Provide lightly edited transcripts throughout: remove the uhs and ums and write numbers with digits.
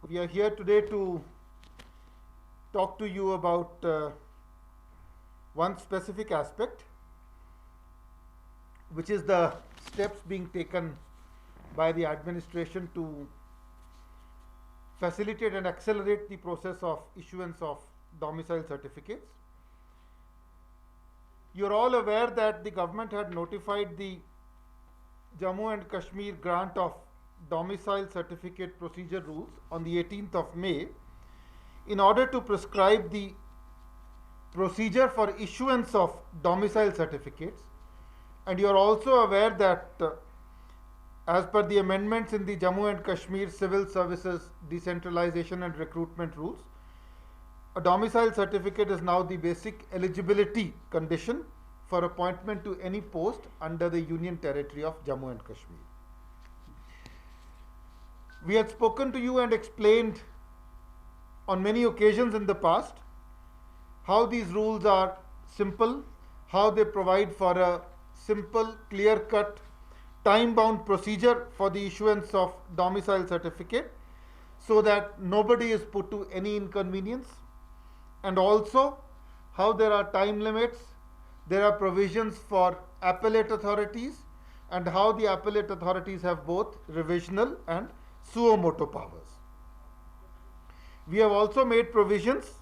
We are here today to talk to you about one specific aspect, which is the steps being taken by the administration to facilitate and accelerate the process of issuance of domicile certificates. You're all aware that the government had notified the Jammu and Kashmir grant of domicile certificate procedure rules on the 18th of May in order to prescribe the procedure for issuance of domicile certificates. And you are also aware that as per the amendments in the Jammu and Kashmir Civil Services Decentralization and Recruitment Rules, a domicile certificate is now the basic eligibility condition for appointment to any post under the Union Territory of Jammu and Kashmir. We had spoken to you and explained on many occasions in the past how these rules are simple, how they provide for a simple, clear-cut, time-bound procedure for the issuance of domicile certificate so that nobody is put to any inconvenience, and also how there are time limits, there are provisions for appellate authorities, and how the appellate authorities have both revisional and suo motu powers. We have also made provisions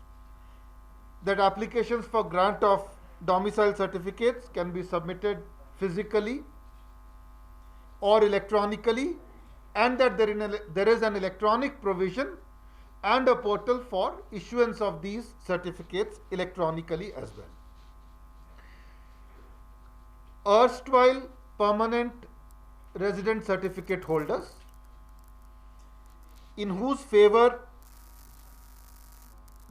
that applications for grant of domicile certificates can be submitted physically or electronically, and that there is an electronic provision and a portal for issuance of these certificates electronically as well. Erstwhile permanent resident certificate holders in whose favor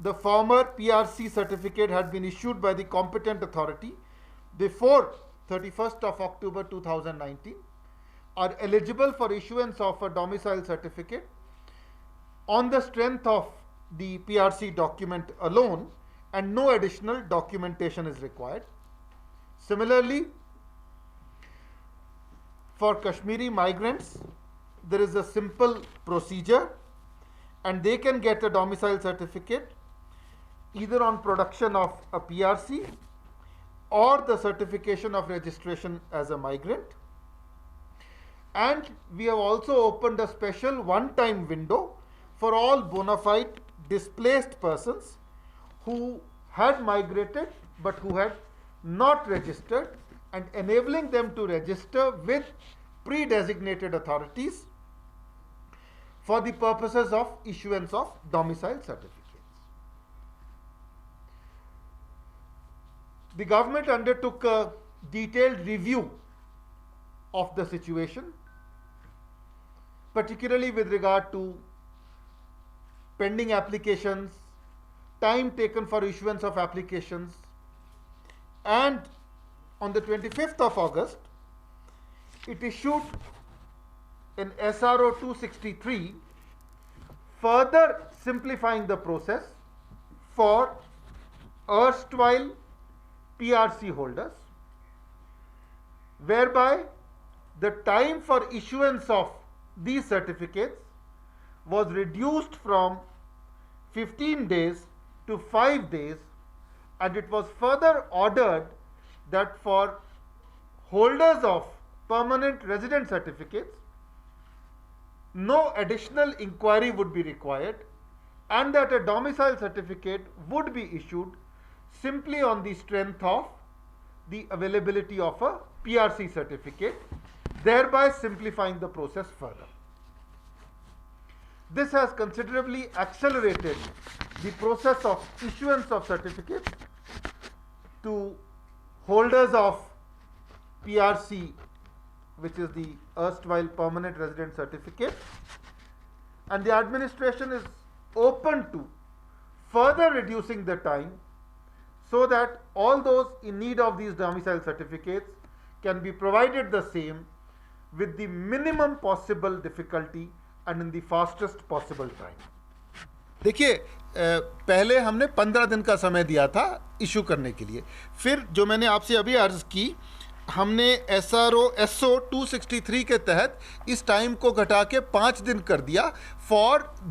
the former PRC certificate had been issued by the competent authority before 31st of October 2019 are eligible for issuance of a domicile certificate on the strength of the PRC document alone, and no additional documentation is required. Similarly, for Kashmiri migrants, there is a simple procedure and they can get a domicile certificate either on production of a PRC or the certification of registration as a migrant. And we have also opened a special one-time window for all bona fide displaced persons who had migrated but who had not registered, and enabling them to register with pre-designated authorities for the purposes of issuance of domicile certificates. The government undertook a detailed review of the situation, particularly with regard to pending applications, time taken for issuance of applications, and on the 25th of August, it issued an SRO 263 further simplifying the process for erstwhile PRC holders, whereby the time for issuance of these certificates was reduced from 15 days to 5 days, and it was further ordered that for holders of permanent resident certificates, no additional inquiry would be required, and that a domicile certificate would be issued simply on the strength of the availability of a PRC certificate, thereby simplifying the process further. This has considerably accelerated the process of issuance of certificates to holders of PRC, which is the erstwhile permanent resident certificate, and the administration is open to further reducing the time so that all those in need of these domicile certificates can be provided the same with the minimum possible difficulty and in the fastest possible time. देखिए, पहले हमने 15 दिन का समय दिया था issue करने के लिए, फिर जो मैंने आपसे अभी अर्ज की, हमने SO 263 के तहत इस टाइम को घटा के 5 दिन कर दिया फॉर